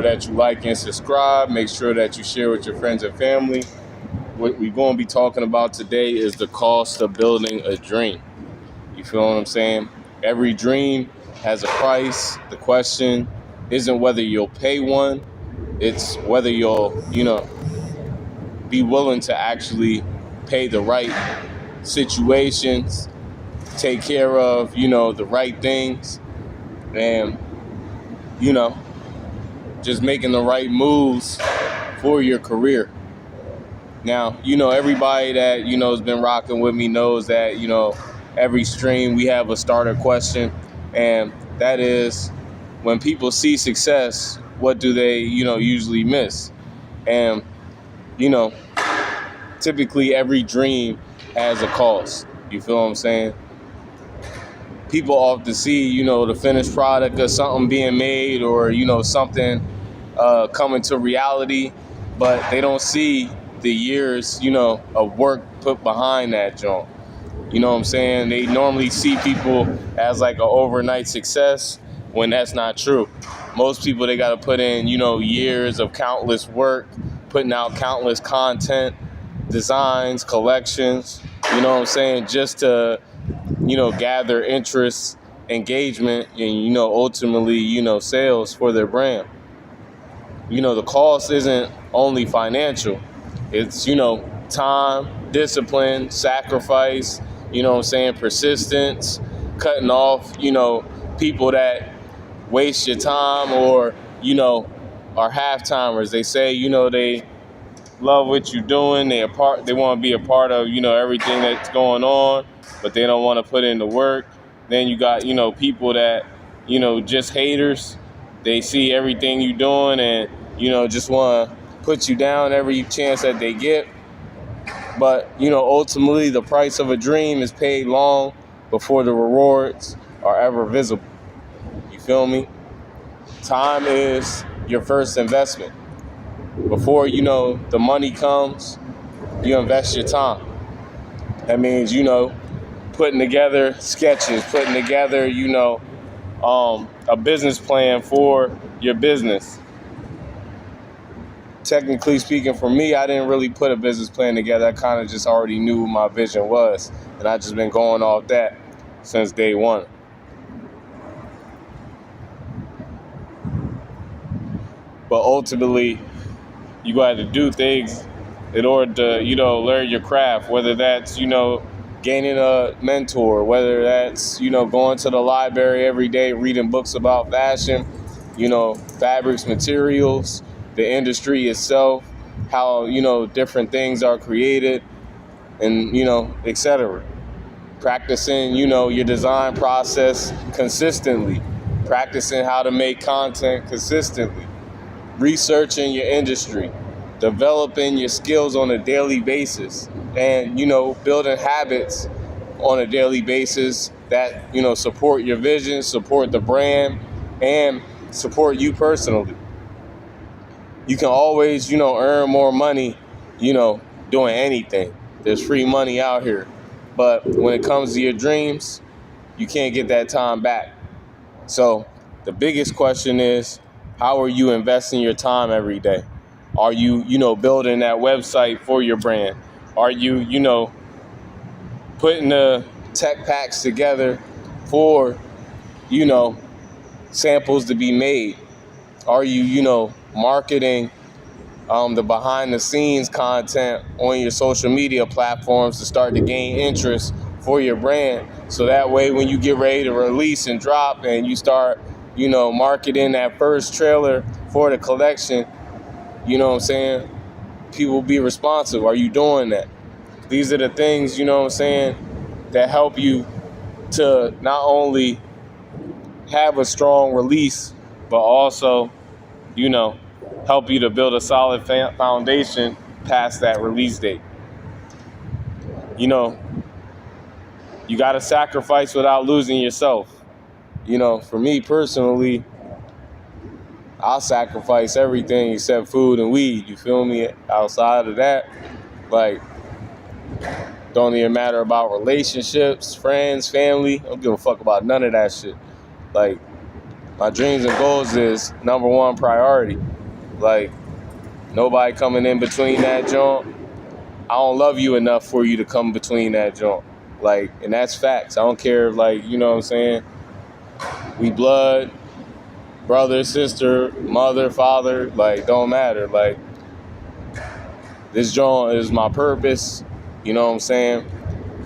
that you like and subscribe. Make sure that you share with your friends and family. What we're going to be talking about today is the cost of building a dream. You feel what I'm saying? Every dream has a price. The question isn't whether you'll pay one, it's whether you'll, be willing to actually pay the right situations, take care of, the right things, and, you know, just making the right moves for your career. Now, everybody that, has been rocking with me knows that, every stream we have a starter question. And that is, when people see success, what do they, usually miss? And, you know, typically every dream has a cost. You feel what I'm saying? People often see, the finished product of something being made or, something coming to reality, but they don't see the years, of work put behind that joint. You know what I'm saying? They normally see people as like an overnight success when that's not true. Most people, they got to put in, years of countless work, putting out countless content, designs, collections, you know what I'm saying, just to, gather interest, engagement, and, ultimately, sales for their brand. The cost isn't only financial. It's, time, discipline, sacrifice, persistence, cutting off, people that waste your time or, are half-timers. They say, they love what you're doing. They want to be a part of, everything that's going on, but they don't want to put in the work. Then you got, people that, just haters. They see everything you're doing and, just want to put you down every chance that they get. But, ultimately the price of a dream is paid long before the rewards are ever visible. You feel me? Time is your first investment. Before, the money comes, you invest your time. That means, putting together sketches, putting together, a business plan for your business. Technically speaking, for me, I didn't really put a business plan together. I kind of just already knew what my vision was. And I just been going off that since day one. But ultimately, you got to do things in order to, learn your craft, whether that's, gaining a mentor, whether that's, going to the library every day, reading books about fashion, fabrics, materials, the industry itself, how, different things are created and, etc. Practicing, your design process consistently, practicing how to make content consistently, researching your industry, developing your skills on a daily basis, and, building habits on a daily basis that, support your vision, support the brand, and support you personally. You can always, earn more money, doing anything. There's free money out here. But when it comes to your dreams, you can't get that time back. So the biggest question is, how are you investing your time every day? Are you, building that website for your brand? Are you, putting the tech packs together for, samples to be made? Are you, marketing the behind the scenes content on your social media platforms to start to gain interest for your brand? So that way, when you get ready to release and drop and you start, marketing that first trailer for the collection, you know what I'm saying, people will be responsive. Are you doing that? These are the things, that help you to not only have a strong release, but also, help you to build a solid foundation past that release date. You got to sacrifice without losing yourself. For me personally, I'll sacrifice everything except food and weed. You feel me? Outside of that, like, don't even matter about relationships, friends, family. I don't give a fuck about none of that shit. Like, My dreams and goals is number one priority. Like, nobody coming in between that joint. I don't love you enough for you to come between that joint. Like, and that's facts. I don't care if, like, you know what I'm saying? We blood, brother, sister, mother, father, like, don't matter. Like, this joint is my purpose. You know what I'm saying?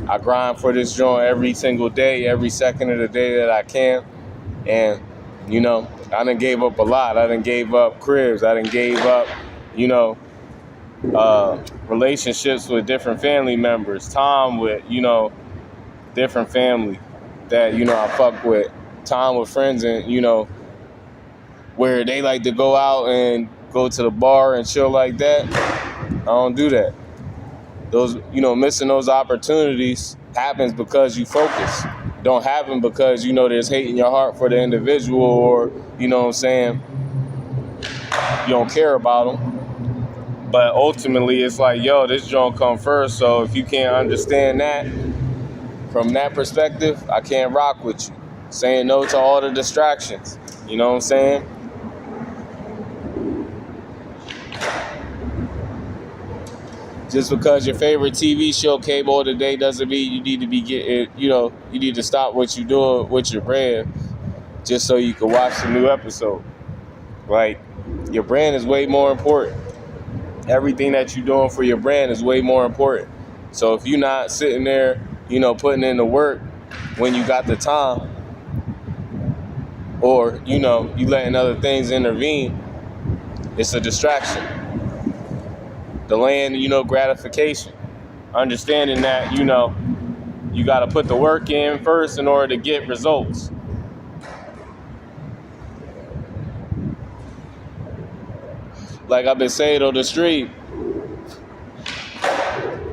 I grind for this joint every single day, every second of the day that I can. And, you know, I done gave up a lot. I done gave up cribs. I done gave up, you know, relationships with different family members, time with, you know, different family that, you know, I fuck with, time with friends, and, you know, where they like to go out and go to the bar and chill like that. I don't do that. Those, you know, missing those opportunities happens because you focus. Don't happen because, you know, there's hate in your heart for the individual, or, you know what I'm saying, you don't care about them. But ultimately, it's like, yo, this joint come first. So if you can't understand that from that perspective, I can't rock with you. Saying no to all the distractions. You know what I'm saying? Just because your favorite TV show came on today doesn't mean you need to be getting, you know, you need to stop what you're doing with your brand just so you can watch the new episode. Like, your brand is way more important. Everything that you're doing for your brand is way more important. So if you're not sitting there, you know, putting in the work when you got the time, or, you know, you letting other things intervene, it's a distraction. Delaying, you know, gratification. Understanding that, you know, you got to put the work in first in order to get results. Like I've been saying on the street,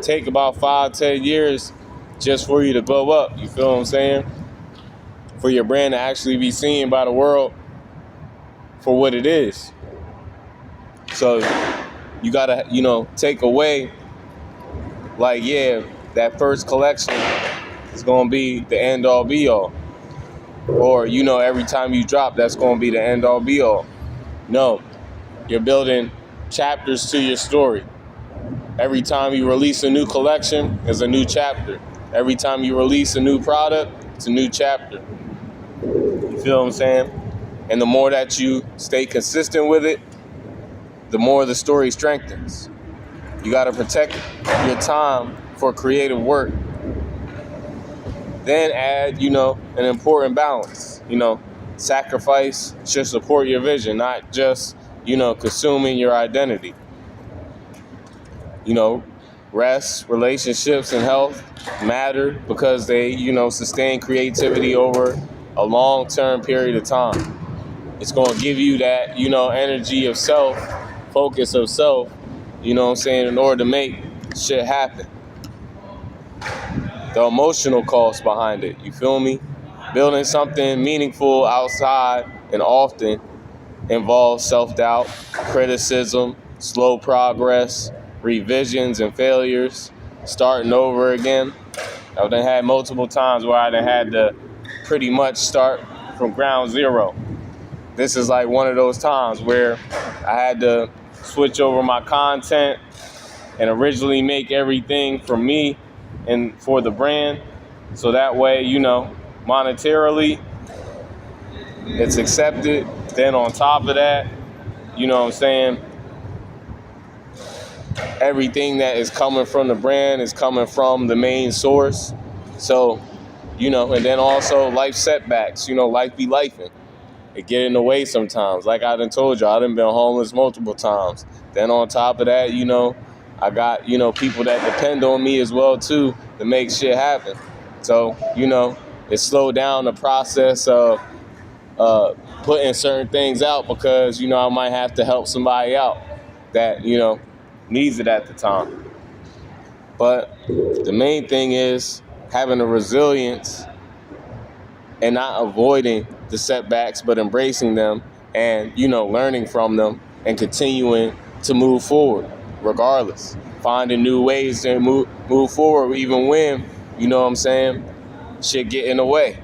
take about 5-10 years just for you to blow up. You feel what I'm saying? For your brand to actually be seen by the world for what it is. So you gotta, you know, take away, like, yeah, that first collection is gonna be the end all be all. Or, you know, every time you drop, that's gonna be the end all be all. No, you're building chapters to your story. Every time you release a new collection, is a new chapter. Every time you release a new product, it's a new chapter. You feel what I'm saying? And the more that you stay consistent with it, the more the story strengthens. You got to protect your time for creative work. Then add, you know, an important balance. You know, sacrifice should support your vision, not just, you know, consuming your identity. You know, rest, relationships, and health matter because they, you know, sustain creativity over a long-term period of time. It's going to give you that, you know, energy of self, focus of self, you know what I'm saying, in order to make shit happen. The emotional cost behind it, you feel me? Building something meaningful outside and often involves self-doubt, criticism, slow progress, revisions and failures, starting over again. I've done had multiple times where I done had to pretty much start from ground zero. This is like one of those times where I had to switch over my content and originally make everything for me and for the brand. So that way, you know, monetarily, it's accepted. Then on top of that, you know what I'm saying, everything that is coming from the brand is coming from the main source. So, you know, and then also life setbacks, you know, life be lifing. It get in the way sometimes. Like I done told you, I done been homeless multiple times. Then on top of that, you know, I got, you know, people that depend on me as well too to make shit happen. So, you know, it slowed down the process of putting certain things out because, you know, I might have to help somebody out that, you know, needs it at the time. But the main thing is having a resilience and not avoiding the setbacks, but embracing them and, you know, learning from them and continuing to move forward regardless. Finding new ways to move forward even when, you know what I'm saying, shit get in the way.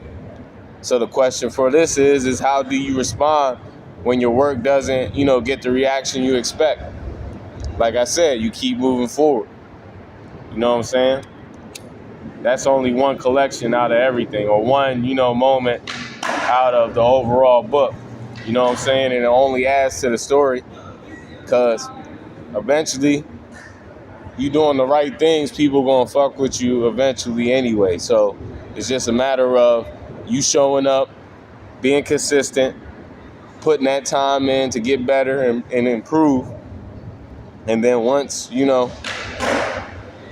So the question for this is how do you respond when your work doesn't, get the reaction you expect? Like I said, you keep moving forward. You know what I'm saying? That's only one collection out of everything, or one, moment out of the overall book. You know what I'm saying? And it only adds to the story, because eventually you doing the right things, people gonna fuck with you eventually anyway. So it's just a matter of you showing up, being consistent, putting that time in to get better and improve. And then once,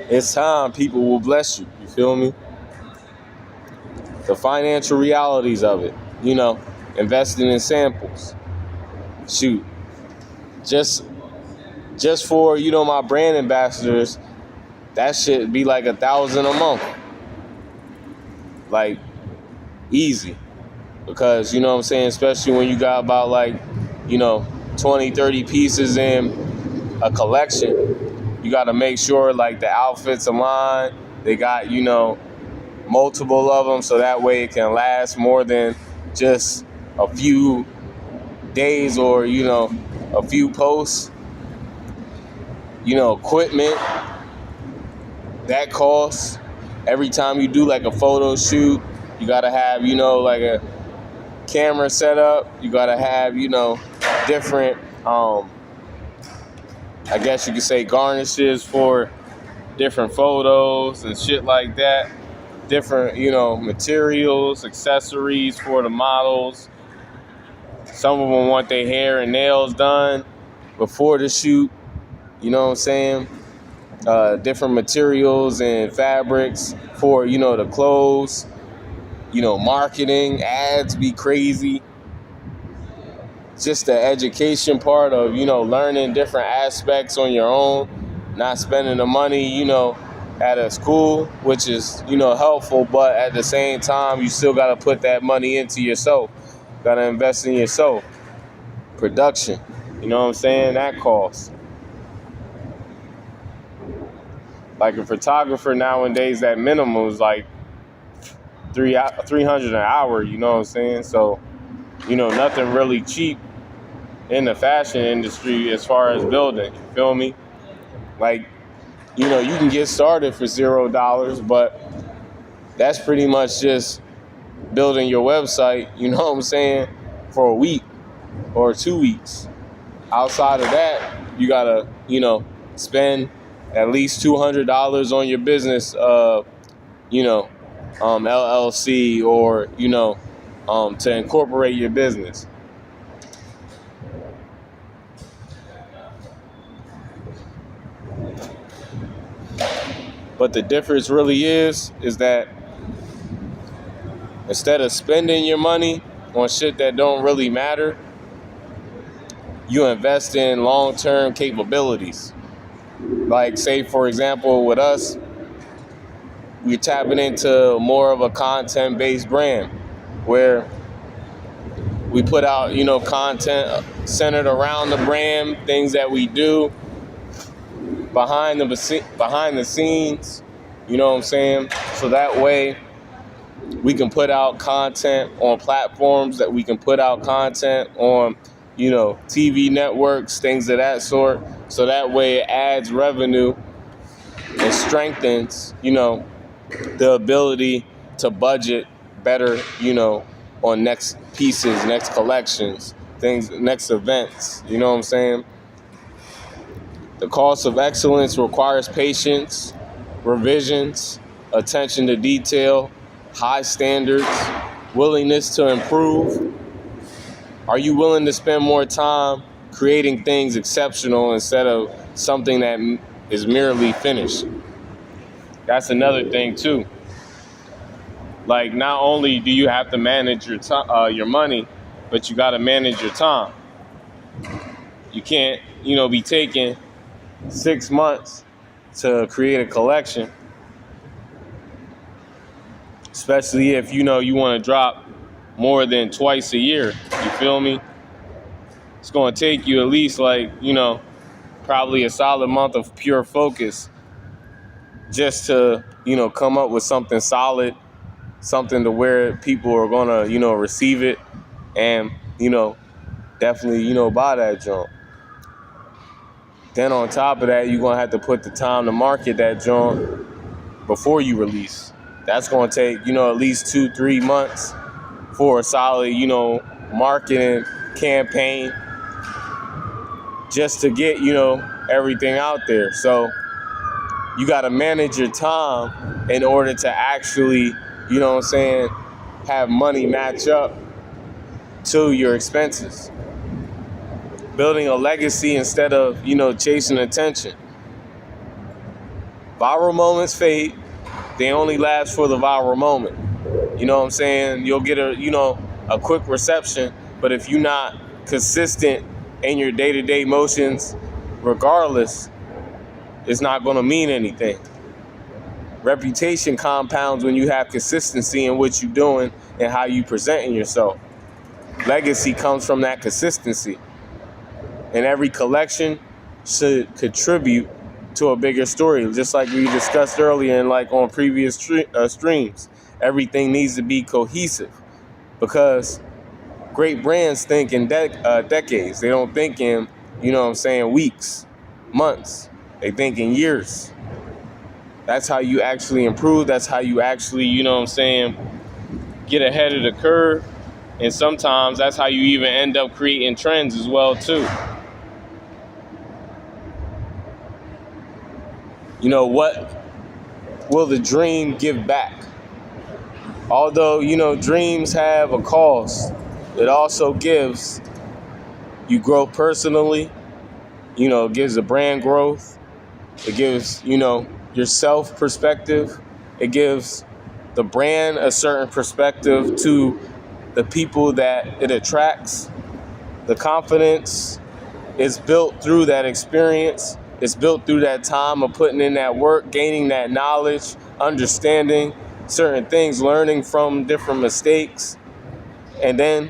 it's time, people will bless you. You feel me? The financial realities of it, investing in samples. Shoot. Just for, my brand ambassadors, that shit be like $1,000 a month. Like, easy. Because, what I'm saying, especially when you got about 20, 30 pieces in a collection, you got to make sure like the outfits align. They got, multiple of them, so that way it can last more than just a few days or, a few posts. Equipment, that costs. Every time you do like a photo shoot, you got to have, like a camera set up. You got to have, different, I guess you could say garnishes for different photos and shit like that. Different, materials, accessories for the models. Some of them want their hair and nails done before the shoot. You know what I'm saying? Different materials and fabrics for, the clothes. Marketing, ads be crazy. Just the education part of, learning different aspects on your own. Not spending the money, at a school, which is, helpful, but at the same time, you still got to put that money into yourself. Got to invest in yourself. Production, you know what I'm saying? That costs. Like a photographer nowadays, that minimum is like $300 an hour, you know what I'm saying? So, nothing really cheap in the fashion industry as far as building, you feel me? Like, you can get started for $0, but that's pretty much just building your website, you know what I'm saying, for a week or 2 weeks. Outside of that, you gotta, spend at least $200 on your business, LLC or, to incorporate your business. But the difference really is that instead of spending your money on shit that don't really matter, you invest in long-term capabilities. Like, say, for example, with us, we're tapping into more of a content-based brand where we put out, content centered around the brand, things that we do behind the scenes, you know what I'm saying? So that way we can put out content on platforms, that we can put out content on, TV networks, things of that sort. So that way it adds revenue and strengthens, the ability to budget better, on next pieces, next collections, things, next events, you know what I'm saying? The cost of excellence requires patience, revisions, attention to detail, high standards, willingness to improve. Are you willing to spend more time creating things exceptional instead of something that is merely finished? That's another thing too. Like, not only do you have to manage your money, but you got to manage your time. You can't, be taking 6 months to create a collection, especially if you want to drop more than twice a year. You feel me? It's going to take you at least probably a solid month of pure focus just to come up with something solid, something to where people are gonna, receive it and, definitely, buy that joint. Then on top of that, you're gonna have to put the time to market that joint before you release. That's gonna take, at least 2-3 months for a solid, marketing campaign just to get, everything out there. So you gotta manage your time in order to actually, have money match up to your expenses. Building a legacy instead of, chasing attention. Viral moments fade. They only last for the viral moment. You know what I'm saying? You'll get a quick reception, but if you're not consistent in your day-to-day motions, regardless, it's not going to mean anything. Reputation compounds when you have consistency in what you're doing and how you presenting yourself. Legacy comes from that consistency. And every collection should contribute to a bigger story. Just like we discussed earlier and like on previous streams, everything needs to be cohesive because great brands think in decades. They don't think in, weeks, months. They think in years. That's how you actually improve. That's how you actually, get ahead of the curve. And sometimes that's how you even end up creating trends as well, too. What will the dream give back? Although, dreams have a cost, it also gives you growth personally, it gives the brand growth, it gives, yourself perspective, it gives the brand a certain perspective to the people that it attracts. The confidence is built through that experience. It's built through that time of putting in that work, gaining that knowledge, understanding certain things, learning from different mistakes. And then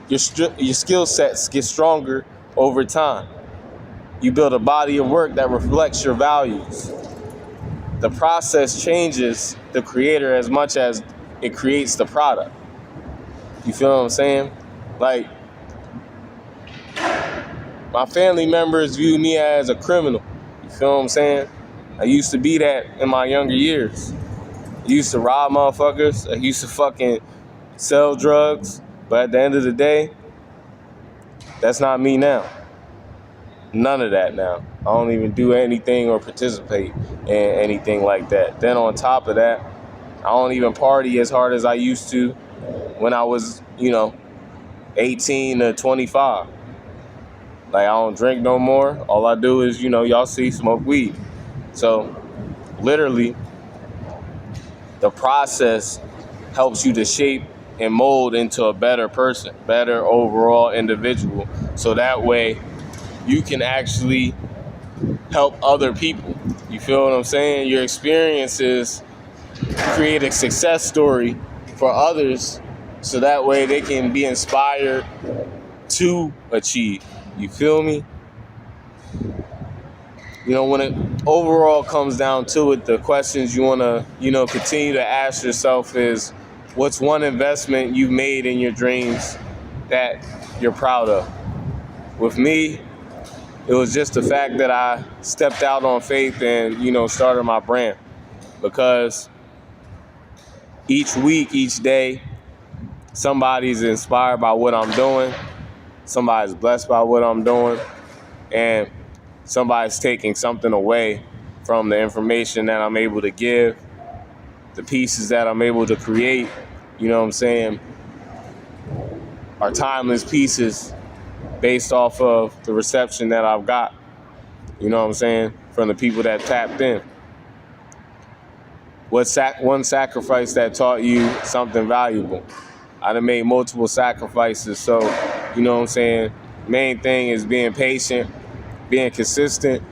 your skill sets get stronger over time. You build a body of work that reflects your values. The process changes the creator as much as it creates the product. You feel what I'm saying? Like, my family members view me as a criminal. You feel what I'm saying? I used to be that in my younger years. I used to rob motherfuckers. I used to fucking sell drugs. But at the end of the day, that's not me now. None of that now. I don't even do anything or participate in anything like that. Then on top of that, I don't even party as hard as I used to when I was, 18 to 25. Like, I don't drink no more. All I do is, y'all see, smoke weed. So, literally, the process helps you to shape and mold into a better person, better overall individual. So that way, you can actually help other people. You feel what I'm saying? Your experiences create a success story for others, so that way they can be inspired to achieve. You feel me? When it overall comes down to it, the questions you want to, continue to ask yourself is, what's one investment you've made in your dreams that you're proud of? With me, it was just the fact that I stepped out on faith and, started my brand. Because each week, each day, somebody's inspired by what I'm doing. Somebody's blessed by what I'm doing. And somebody's taking something away from the information that I'm able to give, the pieces that I'm able to create, are timeless pieces based off of the reception that I've got, from the people that tapped in. What's one sacrifice that taught you something valuable? I done made multiple sacrifices, so, main thing is being patient, being consistent,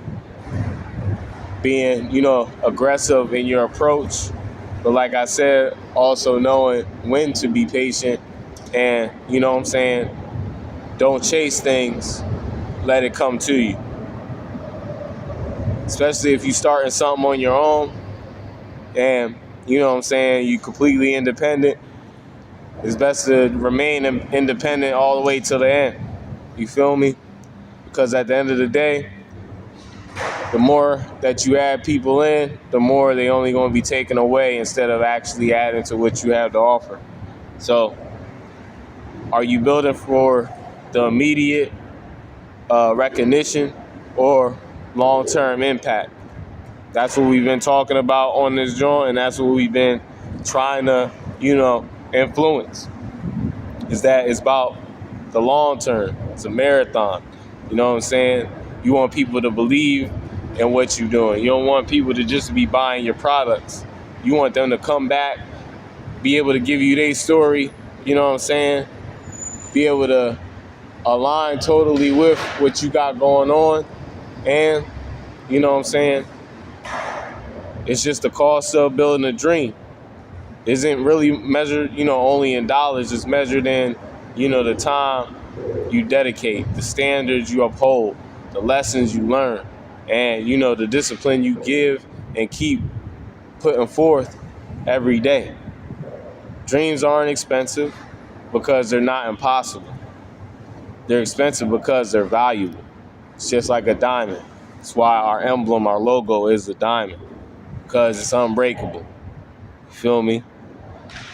being, aggressive in your approach. But like I said, also knowing when to be patient and, don't chase things, let it come to you. Especially if you're starting something on your own and you know what I'm saying, you completely independent, it's best to remain independent all the way till the end. You feel me? Because at the end of the day, the more that you add people in, the more they only going to be taken away instead of actually adding to what you have to offer. So, are you building for the immediate recognition or long-term impact? That's what we've been talking about on this joint, and that's what we've been trying to, influence. Is that it's about the long term. It's a marathon. You know what I'm saying? You want people to believe in what you're doing. You don't want people to just be buying your products. You want them to come back, be able to give you their story, you know what I'm saying? Be able to align totally with what you got going on. And, you know what I'm saying? It's just the cost of building a dream. Isn't really measured, only in dollars. It's measured in, the time you dedicate, the standards you uphold, the lessons you learn, and, the discipline you give and keep putting forth every day. Dreams aren't expensive because they're not impossible. They're expensive because they're valuable. It's just like a diamond. That's why our emblem, our logo is a diamond, because it's unbreakable. You feel me?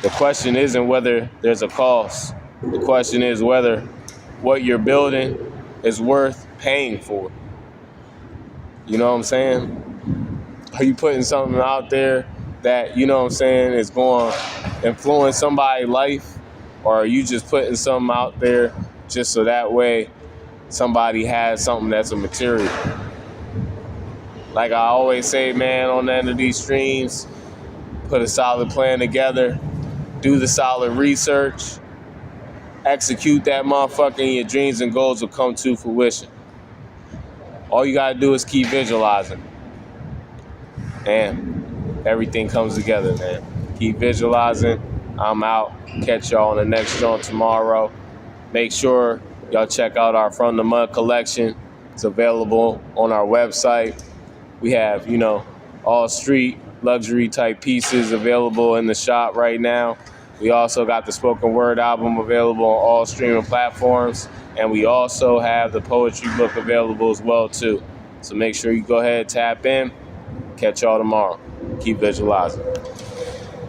The question isn't whether there's a cost. The question is whether what you're building is worth paying for. You know what I'm saying? Are you putting something out there that, is going to influence somebody's life? Or are you just putting something out there just so that way somebody has something that's a material? Like I always say, man, on the end of these streams, put a solid plan together, do the solid research, execute that motherfucker, and your dreams and goals will come to fruition. All you gotta do is keep visualizing. And everything comes together, man. Keep visualizing. I'm out. Catch y'all on the next joint tomorrow. Make sure y'all check out our From the Mud collection. It's available on our website. We have, all street luxury type pieces available in the shop right now. We also got the spoken word album available on all streaming platforms. And we also have the poetry book available as well, too. So make sure you go ahead, tap in. Catch y'all tomorrow. Keep visualizing.